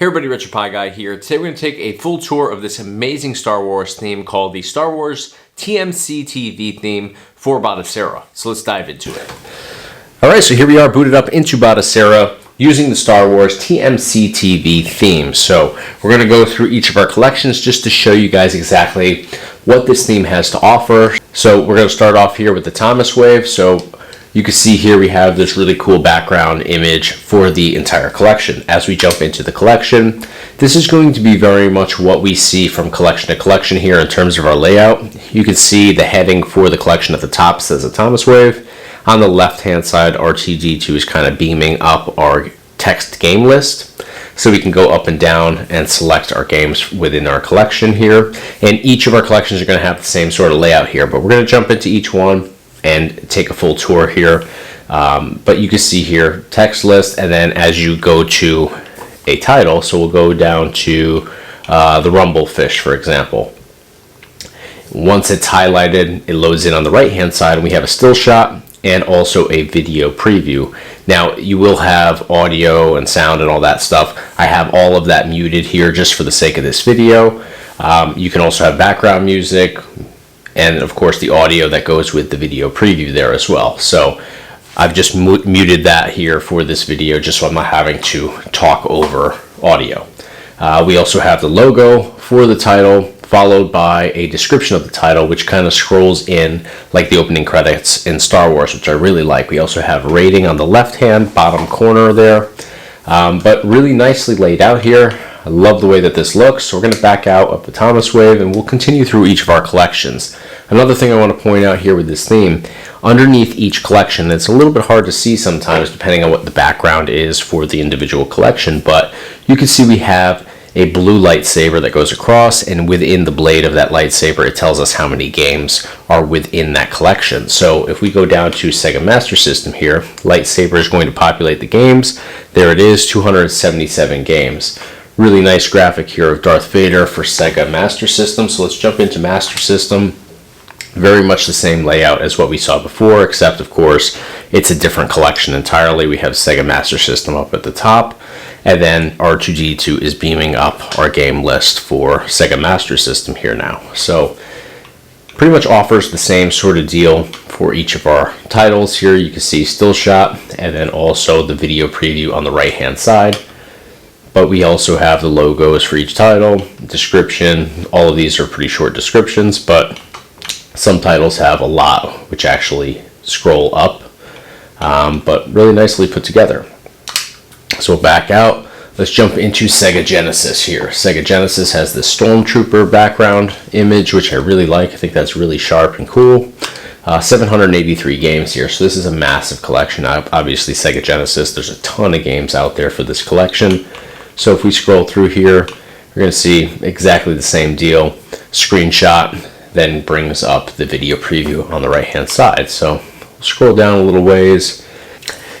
Hey everybody, RetroPie Guy here. Today we're going to take a full tour of this amazing Star Wars theme called the Star Wars TMC TV theme for Batocera. So let's dive into it. Alright, so here we are booted up into Batocera using the Star Wars TMC TV theme. So we're going to go through each of our collections just to show you guys exactly what this theme has to offer. So we're going to start off here with the Thomas Wave. So you can see here we have this really cool background image for the entire collection. As we jump into the collection, this is going to be very much what we see from collection to collection here in terms of our layout. You can see the heading for the collection at the top says the Thomas Wave. On the left hand side, R2D2 is kind of beaming up our text game list. So we can go up and down and select our games within our collection here. And each of our collections are going to have the same sort of layout here, but we're going to jump into each one and take a full tour here. But you can see here text list, and then as you go to a title, so we'll go down to the Rumblefish, for example. Once it's highlighted, it loads in on the right hand side, and we have a still shot and also a video preview. Now you will have audio and sound and all that stuff. I have all of that muted here just for the sake of this video. You can also have background music, and of course the audio that goes with the video preview there as well. So I've just muted that here for this video just so I'm not having to talk over audio. We also have the logo for the title, followed by a description of the title, which kind of scrolls in like the opening credits in Star Wars, which I really like. We also have rating on the left hand bottom corner there, but really nicely laid out here. I love the way that this looks. So we're going to back out of the Thomas Wave and we'll continue through each of our collections. Another thing I want to point out here with this theme, underneath each collection, it's a little bit hard to see sometimes depending on what the background is for the individual collection, but you can see we have a blue lightsaber that goes across, and within the blade of that lightsaber it tells us how many games are within that collection. So if we go down to Sega Master System here, lightsaber is going to populate the games. There it is, 277 games. Really nice graphic here of Darth Vader for Sega Master System. So let's jump into Master System. Very much the same layout as what we saw before, except of course it's a different collection entirely. We have Sega Master System up at the top, and then R2D2 is beaming up our game list for Sega Master System here now. So pretty much offers the same sort of deal for each of our titles here. You can see still shot and then also the video preview on the right hand side. But we also have the logos for each title, description. All of these are pretty short descriptions, but some titles have a lot which actually scroll up, but really nicely put together. So we'll back out. Let's jump into Sega Genesis here. Sega Genesis has this Stormtrooper background image, which I really like. I think that's really sharp and cool. 783 games here, so this is a massive collection. Obviously Sega Genesis, there's a ton of games out there for this collection. So if we scroll through here, we're going to see exactly the same deal. Screenshot then brings up the video preview on the right hand side. So we'll scroll down a little ways,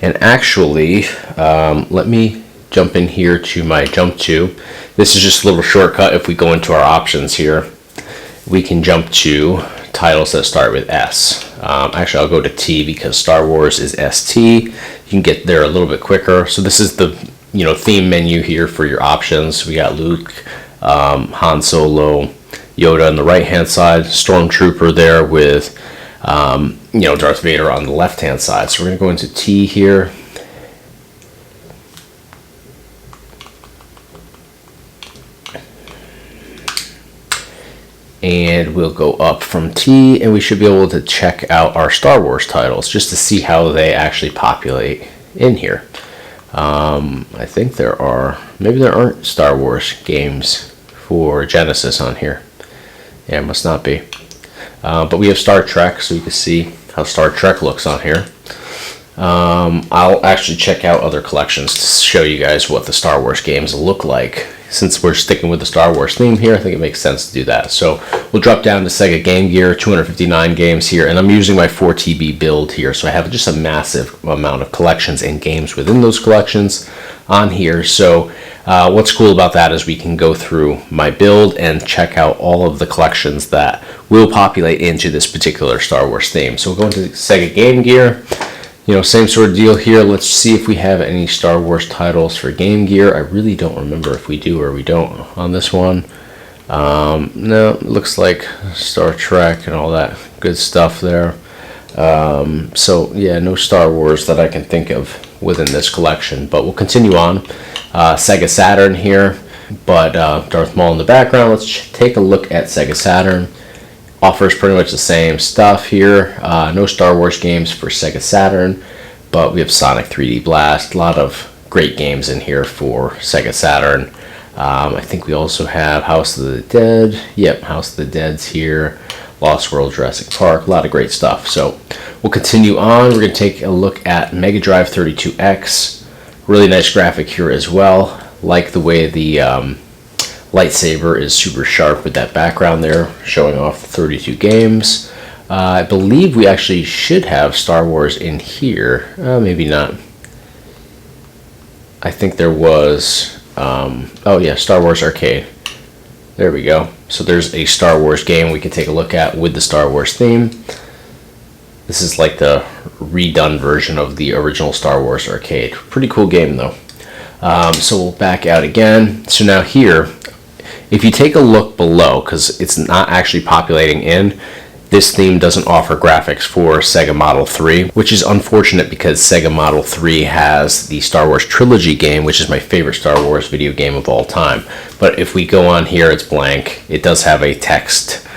and actually let me jump in here to my jump to. This is just a little shortcut. If we go into our options here, we can jump to titles that start with S. Actually I'll go to T because Star Wars is ST. You can get there a little bit quicker. So this is the theme menu here for your options. We got Luke, Han Solo, Yoda on the right hand side, Stormtrooper there with Darth Vader on the left hand side. So we're going to go into T here. And we'll go up from T, and we should be able to check out our Star Wars titles just to see how they actually populate in here. I think maybe there aren't Star Wars games for Genesis on here. Yeah, it must not be. But we have Star Trek, so you can see how Star Trek looks on here. I'll actually check out other collections to show you guys what the Star Wars games look like. Since we're sticking with the Star Wars theme here, I think it makes sense to do that. So we'll drop down to Sega Game Gear, 259 games here, and I'm using my 4TB build here, so I have just a massive amount of collections and games within those collections on here. So what's cool about that is we can go through my build and check out all of the collections that will populate into this particular Star Wars theme. So we'll go into Sega Game Gear. Same sort of deal here. Let's see if we have any Star Wars titles for Game Gear. I really don't remember if we do or we don't on this one. No, it looks like Star Trek and all that good stuff there. So yeah, no Star Wars that I can think of within this collection, but we'll continue on. Sega Saturn here, but Darth Maul in the background. Let's take a look at Sega Saturn. Offers pretty much the same stuff here. No Star Wars games for Sega Saturn, but we have Sonic 3D Blast. A lot of great games in here for Sega Saturn. I think we also have House of the Dead. Yep, House of the Dead's here. Lost World, Jurassic Park, a lot of great stuff. So we'll continue on. We're going to take a look at Mega Drive 32X. Really nice graphic here as well. Like the way the lightsaber is super sharp with that background there, showing off the 32 games. I believe we actually should have Star Wars in here. Maybe not. I think there was... oh yeah, Star Wars Arcade. There we go. So there's a Star Wars game we can take a look at with the Star Wars theme. This is like the redone version of the original Star Wars Arcade. Pretty cool game though. So we'll back out again. So now here, if you take a look below, because it's not actually populating in, this theme doesn't offer graphics for Sega Model 3, which is unfortunate because Sega Model 3 has the Star Wars Trilogy game, which is my favorite Star Wars video game of all time. But if we go on here, it's blank. It does have a text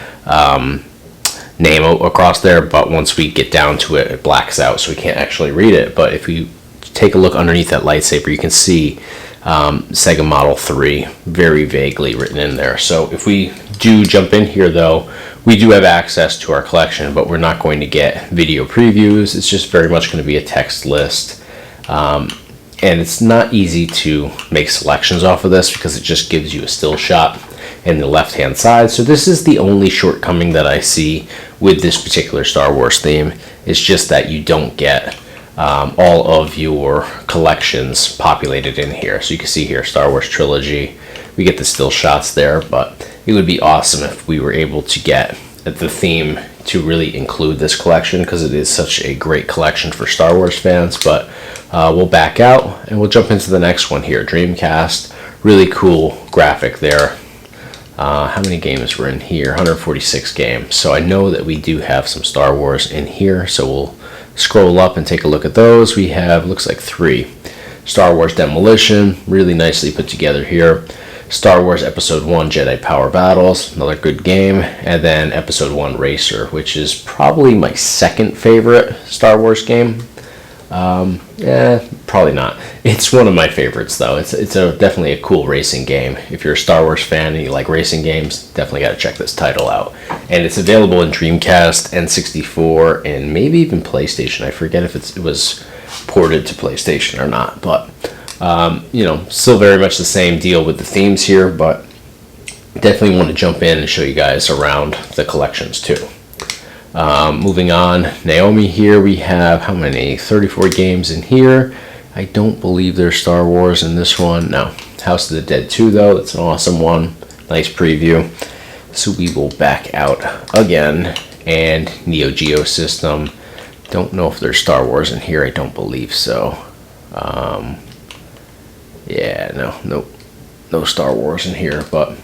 name across there, but once we get down to it, it blacks out, so we can't actually read it. But if we take a look underneath that lightsaber, you can see Sega Model 3 very vaguely written in there. So if we do jump in here though, we do have access to our collection, but we're not going to get video previews. It's just very much going to be a text list. And it's not easy to make selections off of this because it just gives you a still shot in the left hand side. So this is the only shortcoming that I see with this particular Star Wars theme. It's just that you don't get all of your collections populated in here. So you can see here Star Wars Trilogy. We get the still shots there, but it would be awesome if we were able to get the theme to really include this collection because it is such a great collection for Star Wars fans. But we'll back out and we'll jump into the next one here. Dreamcast, really cool graphic there. How many games were in here? 146 games. So I know that we do have some Star Wars in here, so we'll scroll up and take a look at those. We have, looks like 3. Star Wars Demolition, really nicely put together here. Star Wars Episode 1 Jedi Power Battles, another good game. And then Episode 1 Racer, which is probably my second favorite Star Wars game. Probably not. It's one of my favorites though. It's definitely a cool racing game. If you're a Star Wars fan and you like racing games, definitely got to check this title out. And it's available in Dreamcast, N64, and maybe even PlayStation. I forget if it was ported to PlayStation or not, but still very much the same deal with the themes here, but definitely want to jump in and show you guys around the collections too. Moving on, Naomi here, we have how many? 34 games in here. I don't believe there's Star Wars in this one. No. House of the Dead 2 though, that's an awesome one. Nice preview. So we will back out again, and Neo Geo System. Don't know if there's Star Wars in here, I don't believe so. No Star Wars in here, but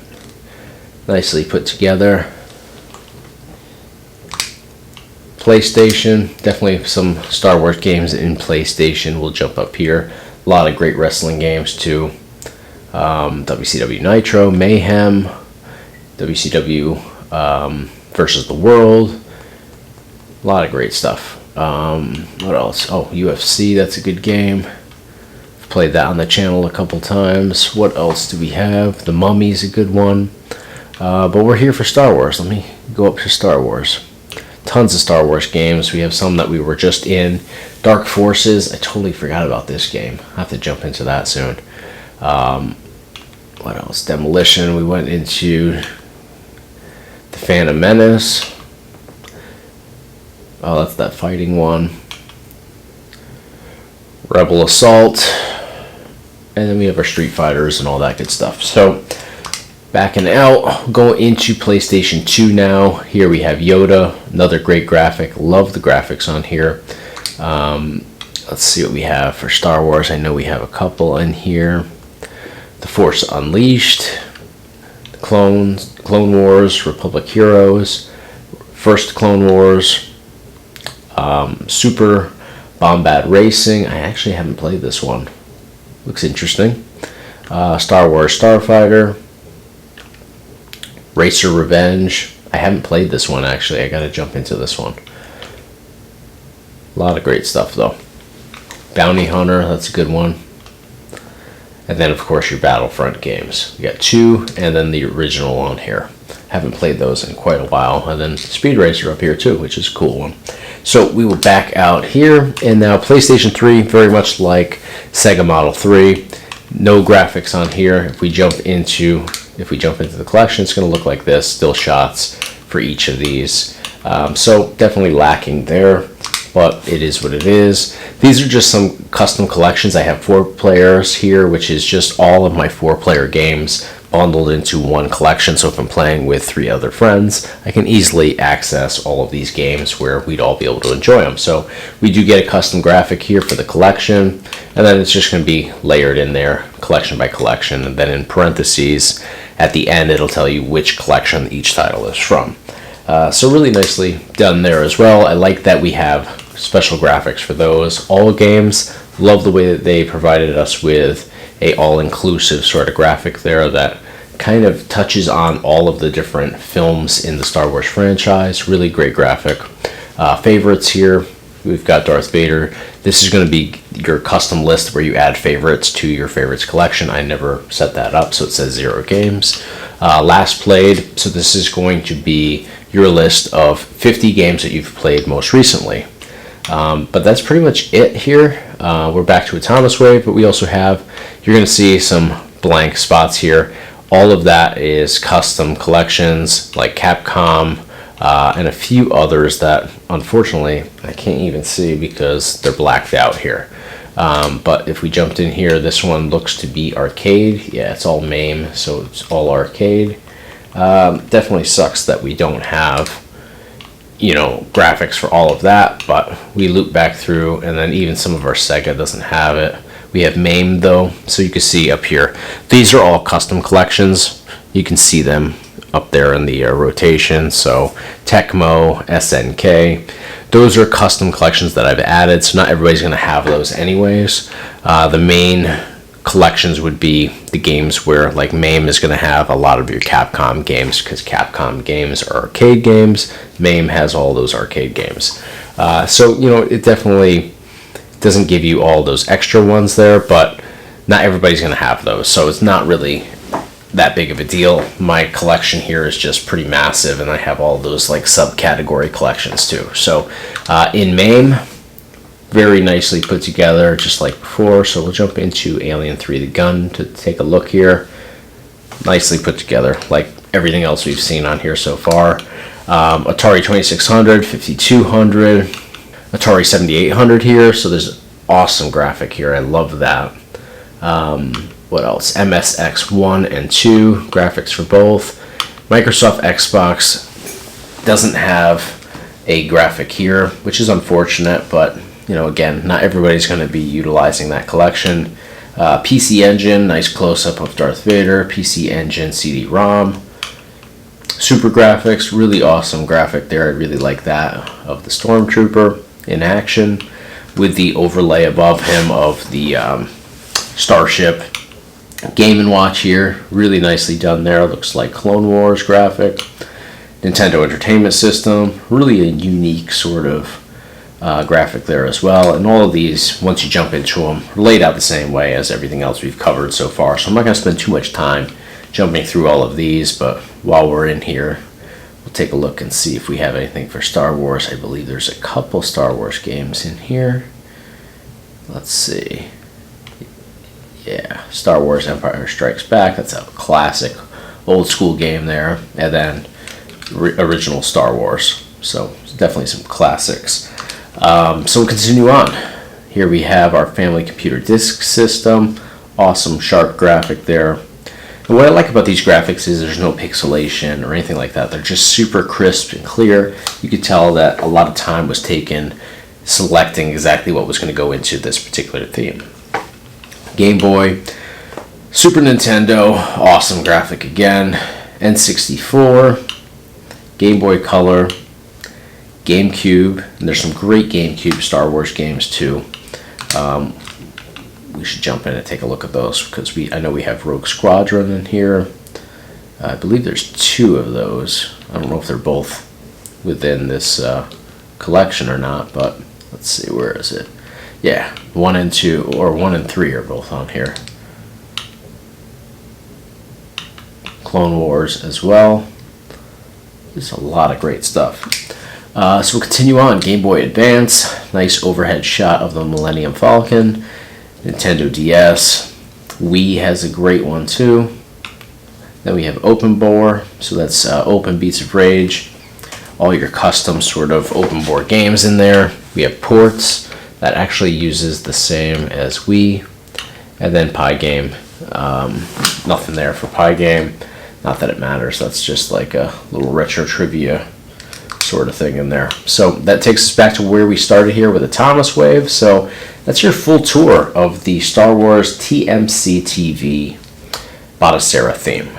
nicely put together. PlayStation, definitely some Star Wars games in PlayStation. We'll jump up here. A lot of great wrestling games too. WCW Nitro, Mayhem, WCW versus the World. A lot of great stuff. What else? Oh, UFC, that's a good game. Played that on the channel a couple times. What else do we have? The Mummy's a good one. But we're here for Star Wars. Let me go up to Star Wars. Tons of Star Wars games. We have some that we were just in. Dark Forces. I totally forgot about this game. I have to jump into that soon. What else? Demolition. We went into the Phantom Menace. Oh, that's that fighting one. Rebel Assault. And then we have our Street Fighters and all that good stuff. So, backing out, going into PlayStation 2 now. Here we have Yoda, another great graphic. Love the graphics on here. Let's see what we have for Star Wars. I know we have a couple in here. The Force Unleashed, Clone Wars, Republic Heroes, First Clone Wars, Super Bombad Racing. I actually haven't played this one. Looks interesting. Star Wars Starfighter, Racer Revenge. I haven't played this one actually. I gotta jump into this one. A lot of great stuff though. Bounty Hunter, that's a good one. And then of course your Battlefront games. You got 2 and then the original on here. Haven't played those in quite a while. And then Speed Racer up here too, which is a cool one. So we will back out here, and now PlayStation 3, very much like Sega Model 3. No graphics on here. If we jump into the collection, it's going to look like this. Still shots for each of these. So definitely lacking there, but it is what it is. These are just some custom collections. I have 4 players here, which is just all of my 4-player games bundled into one collection. So if I'm playing with 3 other friends, I can easily access all of these games where we'd all be able to enjoy them. So we do get a custom graphic here for the collection, and then it's just going to be layered in there collection by collection, and then in parentheses at the end it'll tell you which collection each title is from. So really nicely done there as well. I like that we have special graphics for those. All games, love the way that they provided us with a all-inclusive sort of graphic there that kind of touches on all of the different films in the Star Wars franchise. Really great graphic. Favorites here, we've got Darth Vader. This is going to be your custom list where you add favorites to your favorites collection. I never set that up, so it says 0 games. Last played, so this is going to be your list of 50 games that you've played most recently. But that's pretty much it here. We're back to a Thomas Wave, but we also have, you're going to see some blank spots here. All of that is custom collections like Capcom and a few others that unfortunately I can't even see because they're blacked out here. But if we jumped in here, this one looks to be arcade. Yeah, it's all MAME, so it's all arcade. Definitely sucks that we don't have, you know, graphics for all of that, but we loop back through, and then even some of our Sega doesn't have it. We have MAME though, so you can see up here. These are all custom collections. You can see them up there in the rotation. So Tecmo, SNK, those are custom collections that I've added, so not everybody's going to have those anyways. The main collections would be the games where, like, MAME is going to have a lot of your Capcom games because Capcom games are arcade games. MAME has all those arcade games. So, you know, it definitely doesn't give you all those extra ones there, but not everybody's going to have those, so it's not really that big of a deal. My collection here is just pretty massive, and I have all those like subcategory collections too. So in MAME, very nicely put together, just like before. So we'll jump into Alien 3 The Gun to take a look here. Nicely put together, like everything else we've seen on here so far. Atari 2600, 5200, Atari 7800 here. So there's awesome graphic here. I love that. What else? MSX1 and 2, graphics for both. Microsoft Xbox doesn't have a graphic here, which is unfortunate, but you know, again, not everybody's going to be utilizing that collection. PC Engine, nice close-up of Darth Vader. PC Engine CD-ROM. Super graphics, really awesome graphic there. I really like that of the Stormtrooper in action with the overlay above him of the Starship. Game & Watch here, really nicely done there. Looks like Clone Wars graphic. Nintendo Entertainment System, really a unique sort of graphic there as well. And all of these, once you jump into them, are laid out the same way as everything else we've covered so far. So I'm not going to spend too much time jumping through all of these, but while we're in here, we'll take a look and see if we have anything for Star Wars. I believe there's a couple Star Wars games in here. Let's see. Yeah, Star Wars Empire Strikes Back. That's a classic old school game there. And then original Star Wars. So definitely some classics. So we'll continue on. Here we have our family computer disk system. Awesome sharp graphic there. And what I like about these graphics is there's no pixelation or anything like that. They're just super crisp and clear. You could tell that a lot of time was taken selecting exactly what was going to go into this particular theme. Game Boy, Super Nintendo, awesome graphic again, N64, Game Boy Color, GameCube, and there's some great GameCube Star Wars games too. We should jump in and take a look at those because I know we have Rogue Squadron in here. I believe there's 2 of those. I don't know if they're both within this collection or not, but let's see, where is it? Yeah, 1 and 2, or 1 and 3 are both on here. Clone Wars as well. There's a lot of great stuff. So we'll continue on. Game Boy Advance, nice overhead shot of the Millennium Falcon. Nintendo DS, Wii has a great one too. Then we have Open Bore, so that's Open Beats of Rage. All your custom sort of open bore games in there. We have Ports, that actually uses the same as Wii. And then Pie Game, nothing there for Pie Game. Not that it matters, that's just like a little retro trivia sort of thing in there. So that takes us back to where we started here with the Thomas Wave. So that's your full tour of the Star Wars TMC TV Batocera theme.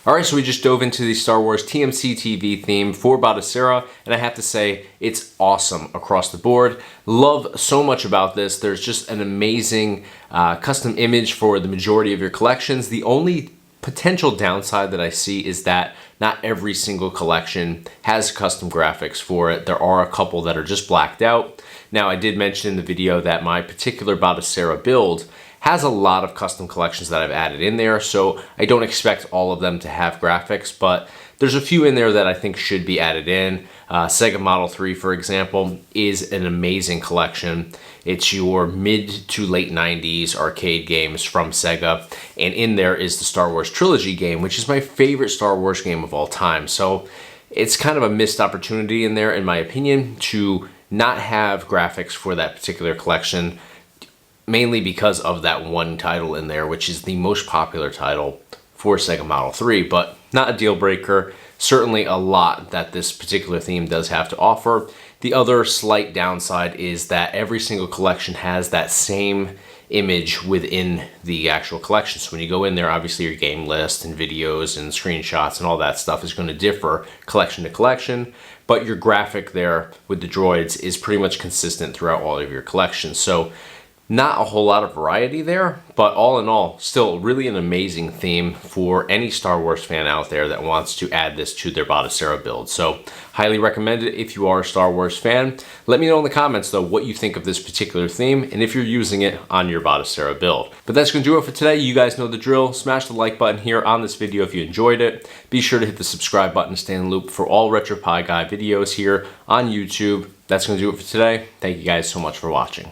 Alright, so we just dove into the Star Wars TMC TV theme for Batocera, and I have to say, it's awesome across the board. Love so much about this. There's just an amazing custom image for the majority of your collections. The only potential downside that I see is that not every single collection has custom graphics for it. There are a couple that are just blacked out. Now, I did mention in the video that my particular Batocera build has a lot of custom collections that I've added in there, so I don't expect all of them to have graphics, but there's a few in there that I think should be added in. Sega Model 3, for example, is an amazing collection. It's your mid to late 90s arcade games from Sega, and in there is the Star Wars Trilogy game, which is my favorite Star Wars game of all time. So it's kind of a missed opportunity in there, in my opinion, to not have graphics for that particular collection, mainly because of that one title in there, which is the most popular title for Sega Model 3, but not a deal breaker. Certainly a lot that this particular theme does have to offer. The other slight downside is that every single collection has that same image within the actual collection. So when you go in there, obviously your game list and videos and screenshots and all that stuff is going to differ collection to collection, but your graphic there with the droids is pretty much consistent throughout all of your collections. So not a whole lot of variety there, but all in all, still really an amazing theme for any Star Wars fan out there that wants to add this to their Batocera build. So highly recommend it if you are a Star Wars fan. Let me know in the comments though what you think of this particular theme and if you're using it on your Batocera build. But that's going to do it for today. You guys know the drill. Smash the like button here on this video if you enjoyed it. Be sure to hit the subscribe button to stay in the loop for all RetroPie Guy videos here on YouTube. That's going to do it for today. Thank you guys so much for watching.